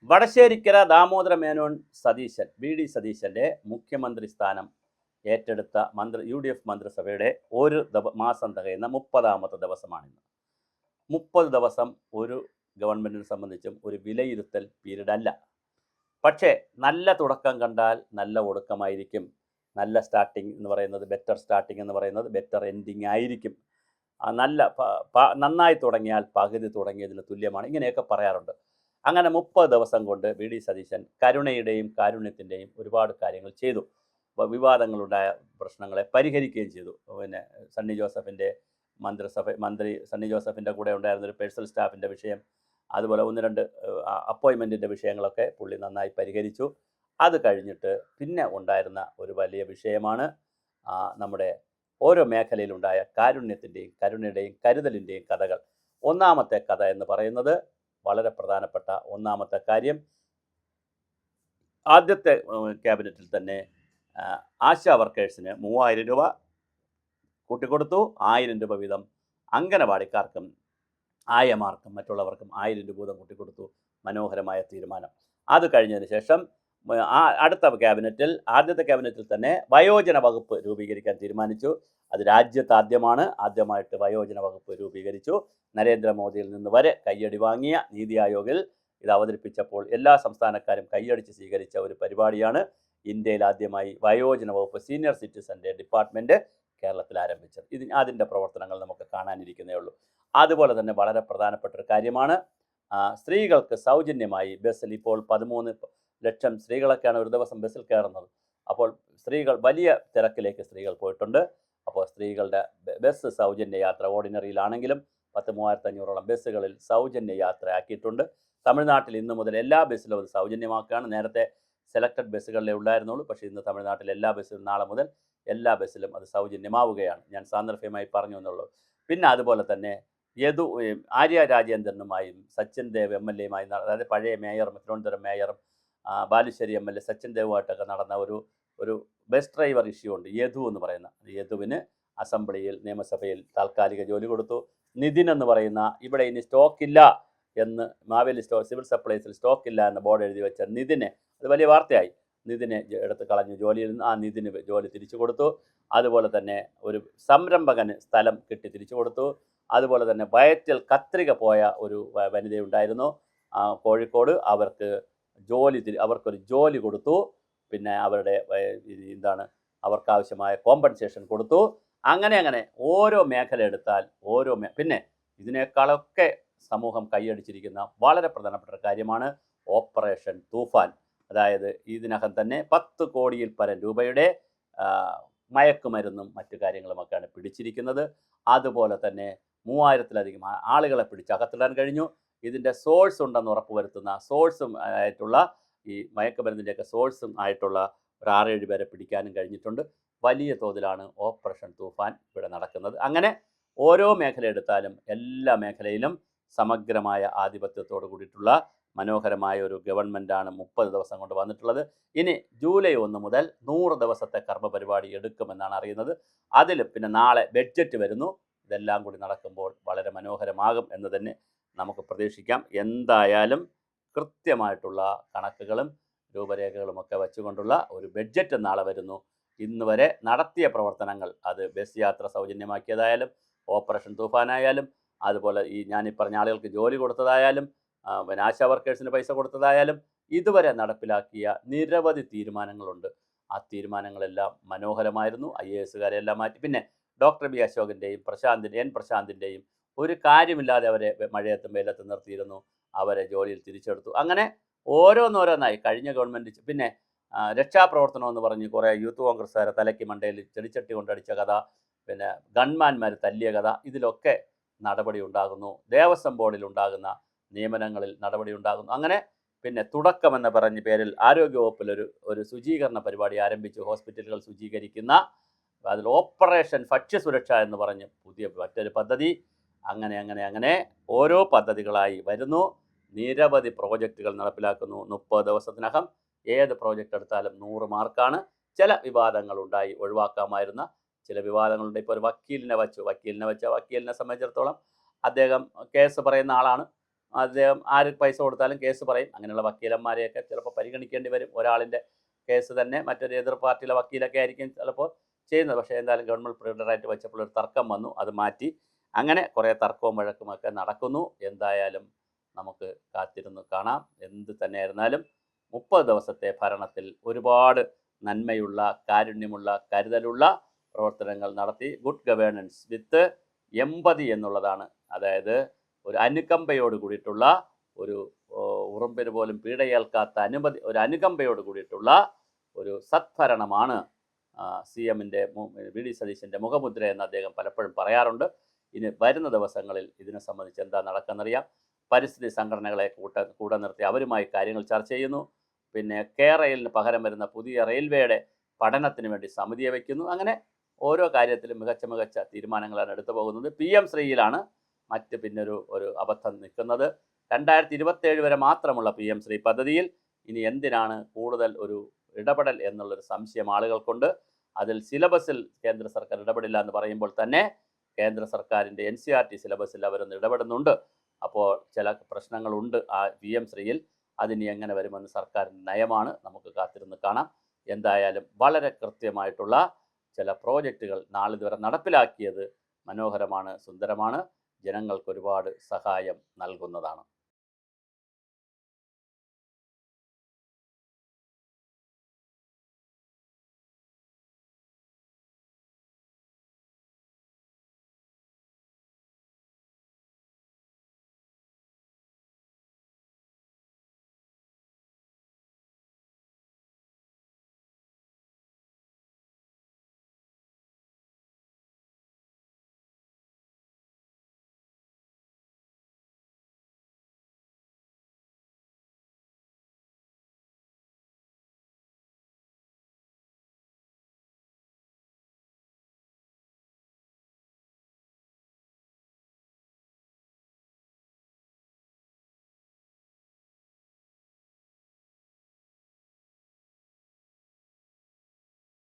Vadasserikkara Damodara Menon Satheesan VD. സതീശൻ്റെ മുഖ്യമന്ത്രി സ്ഥാനം ഏറ്റെടുത്ത യു.ഡി.എഫ് മന്ത്രിസഭയുടെ ഒരു മാസം തികയുന്ന 30ാമത്തെ ദിവസമാണിന്ന്. 30 ദിവസം ഒരു ഗവൺമെൻറ്റിനെ സംബന്ധിച്ചും ഒരു വിലയിരുത്തൽ പീരീഡ് അല്ല. പക്ഷേ നല്ല തുടക്കം കണ്ടാൽ നല്ല ഒടുക്കമായിരിക്കും. നല്ല സ്റ്റാർട്ടിങ് എന്ന് പറയുന്നത് ബെറ്റർ സ്റ്റാർട്ടിങ് എന്ന് പറയുന്നത് ബെറ്റർ എൻഡിങ് ആയിരിക്കും. നന്നായി തുടങ്ങിയാൽ പകുതി തുടങ്ങിയതിന് തുല്യമാണ്, ഇങ്ങനെയൊക്കെ പറയാറുണ്ട്. അങ്ങനെ 30 ദിവസം കൊണ്ട് വി.ഡി. സതീശൻ കരുണയുടെയും കാരുണ്യത്തിൻ്റെയും ഒരുപാട് കാര്യങ്ങൾ ചെയ്തു. വിവാദങ്ങളുണ്ടായ പ്രശ്നങ്ങളെ പരിഹരിക്കുകയും ചെയ്തു. പിന്നെ സണ്ണി ജോസഫിൻ്റെ മന്ത്രി സണ്ണി ജോസഫിൻ്റെ കൂടെ ഉണ്ടായിരുന്നൊരു പേഴ്സണൽ സ്റ്റാഫിൻ്റെ വിഷയം, അതുപോലെ 1-2 അപ്പോയിൻമെൻറ്റിൻ്റെ വിഷയങ്ങളൊക്കെ പുള്ളി നന്നായി പരിഹരിച്ചു. അത് കഴിഞ്ഞിട്ട് പിന്നെ ഉണ്ടായിരുന്ന ഒരു വലിയ വിഷയമാണ് നമ്മുടെ ഓരോ മേഖലയിലുണ്ടായ കാരുണ്യത്തിൻ്റെയും കരുണയുടെയും കരുതലിൻ്റെയും കഥകൾ. ഒന്നാമത്തെ കഥ എന്ന് പറയുന്നത് വളരെ പ്രധാനപ്പെട്ട ഒന്നാമത്തെ കാര്യം, ആദ്യത്തെ ക്യാബിനറ്റിൽ തന്നെ ആശാ വർക്കേഴ്സിന് 3000 രൂപ കൂട്ടിക്കൊടുത്തു. 1000 രൂപ വീതം അംഗനവാടിക്കാർക്കും ആയമാർക്കും മറ്റുള്ളവർക്കും 1000 രൂപ വീതം കൂട്ടിക്കൊടുത്തു. മനോഹരമായ തീരുമാനം. അത് കഴിഞ്ഞതിന് ശേഷം അടുത്ത ക്യാബിനറ്റിൽ ആദ്യത്തെ ക്യാബിനറ്റിൽ തന്നെ വയോജന വകുപ്പ് രൂപീകരിക്കാൻ തീരുമാനിച്ചു. അത് രാജ്യത്ത് ആദ്യമായിട്ട് വയോജന വകുപ്പ് രൂപീകരിച്ചു. നരേന്ദ്രമോദിയിൽ നിന്ന് വരെ കയ്യടി വാങ്ങിയ നീതി ആയോഗിൽ ഇത് അവതരിപ്പിച്ചപ്പോൾ എല്ലാ സംസ്ഥാനക്കാരും കയ്യടിച്ച് സ്വീകരിച്ച ഒരു പരിപാടിയാണ് ഇന്ത്യയിൽ ആദ്യമായി വയോജന വകുപ്പ് സീനിയർ സിറ്റിസൻ്റെ ഡിപ്പാർട്ട്മെൻറ്റ് കേരളത്തിൽ ആരംഭിച്ചത്. അതിൻ്റെ പ്രവർത്തനങ്ങൾ നമുക്ക് കാണാനിരിക്കുന്നേ ഉള്ളൂ. അതുപോലെ തന്നെ വളരെ പ്രധാനപ്പെട്ട ഒരു കാര്യമാണ് സ്ത്രീകൾക്ക് സൗജന്യമായി ബസ്സിൽ ഇപ്പോൾ 13 ലക്ഷം സ്ത്രീകളൊക്കെയാണ് ഒരു ദിവസം ബസ്സിൽ കയറുന്നത്. അപ്പോൾ സ്ത്രീകൾ വലിയ തിരക്കിലേക്ക് സ്ത്രീകൾ പോയിട്ടുണ്ട്. അപ്പോൾ സ്ത്രീകളുടെ ബസ് സൗജന്യ യാത്ര ഓർഡിനറിയിലാണെങ്കിലും 10,3500ഓളം ബസ്സുകളിൽ സൗജന്യ യാത്ര ആക്കിയിട്ടുണ്ട്. തമിഴ്നാട്ടിൽ ഇന്നു മുതൽ എല്ലാ ബസ്സിലും അത് സൗജന്യമാക്കുകയാണ്. നേരത്തെ സെലക്റ്റഡ് ബസ്സുകളിലേ ഉണ്ടായിരുന്നുള്ളൂ. പക്ഷേ ഇന്ന് തമിഴ്നാട്ടിൽ എല്ലാ ബസ്സിലും നാളെ മുതൽ എല്ലാ ബസ്സിലും അത് സൗജന്യമാവുകയാണ്. ഞാൻ സാന്ദർഭ്യമായി പറഞ്ഞു എന്നുള്ളൂ. പിന്നെ അതുപോലെ തന്നെ ആര്യ രാജേന്ദ്രനുമായും സച്ചിൻ ദേവ് MLA-യുമായി, അതായത് പഴയ മേയറും തിരുവനന്തപുരം മേയറും ബാലുശ്ശേരി MLA സച്ചിൻ ദേവുമായിട്ടൊക്കെ നടന്ന ഒരു ബസ് ഡ്രൈവർ ഇഷ്യൂ ഉണ്ട്. യദു എന്ന് പറയുന്ന യദുവിന് അസംബ്ലിയിൽ നിയമസഭയിൽ താൽക്കാലിക ജോലി കൊടുത്തു. നിതിൻ എന്ന് പറയുന്ന ഇവിടെ ഇനി സ്റ്റോക്കില്ല എന്ന് മാവേലി സിവിൽ സപ്ലൈസിൽ സ്റ്റോക്കില്ല എന്ന ബോർഡ് എഴുതി വെച്ച നിതിനെ, അത് വലിയ വാർത്തയായി, നിതിനെ എടുത്ത് കളഞ്ഞു ജോലിയിൽ നിന്ന്. ആ നിതിന് ജോലി തിരിച്ചു കൊടുത്തു. അതുപോലെ തന്നെ ഒരു സംരംഭകന് സ്ഥലം കിട്ടി തിരിച്ചു കൊടുത്തു. അതുപോലെ തന്നെ വയറ്റിൽ കത്രിക പോയ ഒരു വനിതയുണ്ടായിരുന്നു കോഴിക്കോട്, അവർക്കൊരു ജോലി കൊടുത്തു. പിന്നെ അവർക്കാവശ്യമായ കോമ്പൻസേഷൻ കൊടുത്തു. അങ്ങനെ ഓരോ മേഖല എടുത്താൽ പിന്നെ ഇതിനേക്കാളൊക്കെ സമൂഹം കൈയടിച്ചിരിക്കുന്ന വളരെ പ്രധാനപ്പെട്ട ഒരു കാര്യമാണ് ഓപ്പറേഷൻ തൂഫാൻ. അതായത് ഇതിനകം തന്നെ 10 കോടിയിൽ പരം രൂപയുടെ മയക്കുമരുന്നും മറ്റു കാര്യങ്ങളുമൊക്കെയാണ് പിടിച്ചിരിക്കുന്നത്. അതുപോലെ തന്നെ 3000-ലധികം ആളുകളെ പിടിച്ച് അകത്തിടാൻ കഴിഞ്ഞു. ഇതിൻ്റെ സോഴ്സ് ഉണ്ടെന്ന് ഉറപ്പുവരുത്തുന്ന സോഴ്സും ആയിട്ടുള്ള ഈ മയക്കുമരുന്നിൻ്റെയൊക്കെ സോഴ്സും ആയിട്ടുള്ള ഒരു 6-7 പേരെ പിടിക്കാനും കഴിഞ്ഞിട്ടുണ്ട്. വലിയ തോതിലാണ് ഓപ്പറേഷൻ തൂഫാൻ ഇവിടെ നടക്കുന്നത്. അങ്ങനെ ഓരോ മേഖല എടുത്താലും എല്ലാ മേഖലയിലും സമഗ്രമായ ആധിപത്യത്തോട് കൂടിയിട്ടുള്ള മനോഹരമായ ഒരു ഗവൺമെൻറ്റാണ് 30 ദിവസം കൊണ്ട് വന്നിട്ടുള്ളത്. ഇനി ജൂലൈ 1 മുതൽ 100 ദിവസത്തെ കർമ്മ പരിപാടി എടുക്കുമെന്നാണ് അറിയുന്നത്. അതിൽ പിന്നെ നാളെ ബഡ്ജറ്റ് വരുന്നു. ഇതെല്ലാം കൂടി നടക്കുമ്പോൾ വളരെ മനോഹരമാകും എന്ന് തന്നെ നമുക്ക് പ്രതീക്ഷിക്കാം. എന്തായാലും കൃത്യമായിട്ടുള്ള കണക്കുകളും രൂപരേഖകളുമൊക്കെ വെച്ചുകൊണ്ടുള്ള ഒരു ബഡ്ജറ്റ് നാളെ വരുന്നു. ഇന്ന് വരെ നടത്തിയ പ്രവർത്തനങ്ങൾ, അത് ബസ് യാത്ര സൗജന്യമാക്കിയതായാലും ഓപ്പറേഷൻ തൂഫാനായാലും അതുപോലെ ഞാനീ പറഞ്ഞ ആളുകൾക്ക് ജോലി കൊടുത്തതായാലും പിന്നെ ആശാ വർക്കേഴ്സിന് പൈസ കൊടുത്തതായാലും ഇതുവരെ നടപ്പിലാക്കിയ നിരവധി തീരുമാനങ്ങളുണ്ട്. ആ തീരുമാനങ്ങളെല്ലാം മനോഹരമായിരുന്നു. IAS-കാരെല്ലാം മാറ്റി. പിന്നെ ഡോക്ടർ ബി അശോകിൻ്റെയും പ്രശാന്തിൻ്റെയും ഒരു കാര്യമില്ലാതെ അവരെ മഴയത്തും വെയിലത്തും നിർത്തിയിരുന്നു. അവരെ ജോലിയിൽ തിരിച്ചെടുത്തു. അങ്ങനെ ഓരോന്നോരോന്നായി കഴിഞ്ഞ ഗവൺമെൻറ്. പിന്നെ രക്ഷാപ്രവർത്തനം എന്ന് പറഞ്ഞ് കുറേ യൂത്ത് കോൺഗ്രസ്സുകാരെ തലയ്ക്ക് മണ്ടയിൽ ചെടിച്ചട്ടി കൊണ്ടടിച്ച കഥ, പിന്നെ ഗൺമാന്മാർ തല്ലിയ കഥ, ഇതിലൊക്കെ നടപടി ഉണ്ടാകുന്നു. ദേവസ്വം ബോർഡിൽ ഉണ്ടാകുന്ന നിയമനങ്ങളിൽ നടപടി ഉണ്ടാകുന്നു. അങ്ങനെ പിന്നെ തുടക്കം എന്ന പറഞ്ഞ പേരിൽ ആരോഗ്യവകുപ്പിൽ ഒരു ശുചീകരണ പരിപാടി ആരംഭിച്ചു. ഹോസ്പിറ്റലുകൾ ശുചീകരിക്കുന്ന, അതിൽ ഓപ്പറേഷൻ ഭക്ഷ്യസുരക്ഷ എന്ന് പറഞ്ഞ് പുതിയ മറ്റൊരു പദ്ധതി. അങ്ങനെ ഓരോ പദ്ധതികളായി വരുന്നു. നിരവധി പ്രോജക്റ്റുകൾ നടപ്പിലാക്കുന്നു. 30 ദിവസത്തിനകം ഏത് പ്രോജക്റ്റ് എടുത്താലും 100 മാർക്കാണ്. ചില വിവാദങ്ങളുണ്ടായി, ഒഴിവാക്കാമായിരുന്ന ചില വിവാദങ്ങളുണ്ട്. ഇപ്പോൾ ഒരു വക്കീലിനെ സംബന്ധിച്ചിടത്തോളം അദ്ദേഹം കേസ് പറയുന്ന ആളാണ്. അദ്ദേഹം ആര് പൈസ കൊടുത്താലും കേസ് പറയും. അങ്ങനെയുള്ള വക്കീലന്മാരെയൊക്കെ ചിലപ്പോൾ പരിഗണിക്കേണ്ടി വരും. ഒരാളിൻ്റെ കേസ് തന്നെ മറ്റൊരു എതിർ പാർട്ടിയിലെ വക്കീലൊക്കെ ആയിരിക്കും ചിലപ്പോൾ ചെയ്യുന്നത്. പക്ഷേ എന്തായാലും ഗവൺമെൻറ് പ്രിവൻ്ററായിട്ട് വെച്ചപ്പോൾ ഒരു തർക്കം വന്നു, അത് മാറ്റി. അങ്ങനെ കുറേ തർക്കവും വഴക്കുമൊക്കെ നടക്കുന്നു. എന്തായാലും നമുക്ക് കാത്തിരുന്ന് കാണാം. എന്ത് തന്നെയായിരുന്നാലും 30 ദിവസത്തെ ഭരണത്തിൽ ഒരുപാട് നന്മയുള്ള, കാരുണ്യമുള്ള, കരുതലുള്ള പ്രവർത്തനങ്ങൾ നടത്തി. ഗുഡ് ഗവേണൻസ് വിത്ത് എമ്പതി എന്നുള്ളതാണ്. അതായത് ഒരു അനുകമ്പയോട് കൂടിയിട്ടുള്ള, ഒരു ഉറുമ്പിന് പോലും പീഡയേൽക്കാത്ത ഒരു അനുകമ്പയോട് കൂടിയിട്ടുള്ള ഒരു സദ്ഭരണമാണ് CM-ൻ്റെ VD സതീശൻ്റെ മുഖമുദ്ര എന്ന് അദ്ദേഹം പലപ്പോഴും പറയാറുണ്ട്. ഇനി വരുന്ന ദിവസങ്ങളിൽ ഇതിനെ സംബന്ധിച്ച് എന്താ നടക്കുന്നറിയാം. പരിസ്ഥിതി സംഘടനകളെ കൂടെ നിർത്തി അവരുമായി കാര്യങ്ങൾ ചർച്ച ചെയ്യുന്നു. പിന്നെ റെയിലിന് പകരം വരുന്ന പുതിയ റെയിൽവേയുടെ പഠനത്തിന് വേണ്ടി സമിതിയെ വയ്ക്കുന്നു. അങ്ങനെ ഓരോ കാര്യത്തിലും മികച്ച തീരുമാനങ്ങളാണ് എടുത്തു പോകുന്നത്. PM ശ്രീയിലാണ് പിന്നെ ഒരു അബദ്ധം നിൽക്കുന്നത്. 2027 വരെ മാത്രമുള്ള PM ശ്രീ പദ്ധതിയിൽ ഇനി എന്തിനാണ് കൂടുതൽ ഒരു ഇടപെടൽ എന്നുള്ളൊരു സംശയം ആളുകൾക്കുണ്ട്. അതിൽ സിലബസിൽ കേന്ദ്ര സർക്കാർ ഇടപെടില്ല എന്ന് പറയുമ്പോൾ തന്നെ കേന്ദ്ര സർക്കാരിൻ്റെ NCERT സിലബസിൽ അവരൊന്ന് ഇടപെടുന്നുണ്ട്. അപ്പോൾ ചില പ്രശ്നങ്ങളുണ്ട് ആ PM ശ്രീയിൽ. അതിനി എങ്ങനെ വരുമെന്ന് സർക്കാരിൻ്റെ നയമാണ്. നമുക്ക് കാത്തിരുന്ന് കാണാം. എന്തായാലും വളരെ കൃത്യമായിട്ടുള്ള ചില പ്രോജക്റ്റുകൾ നാളിതുവരെ നടപ്പിലാക്കിയത് മനോഹരമാണ്, സുന്ദരമാണ്, ജനങ്ങൾക്ക് ഒരുപാട് സഹായം നൽകുന്നതാണ്.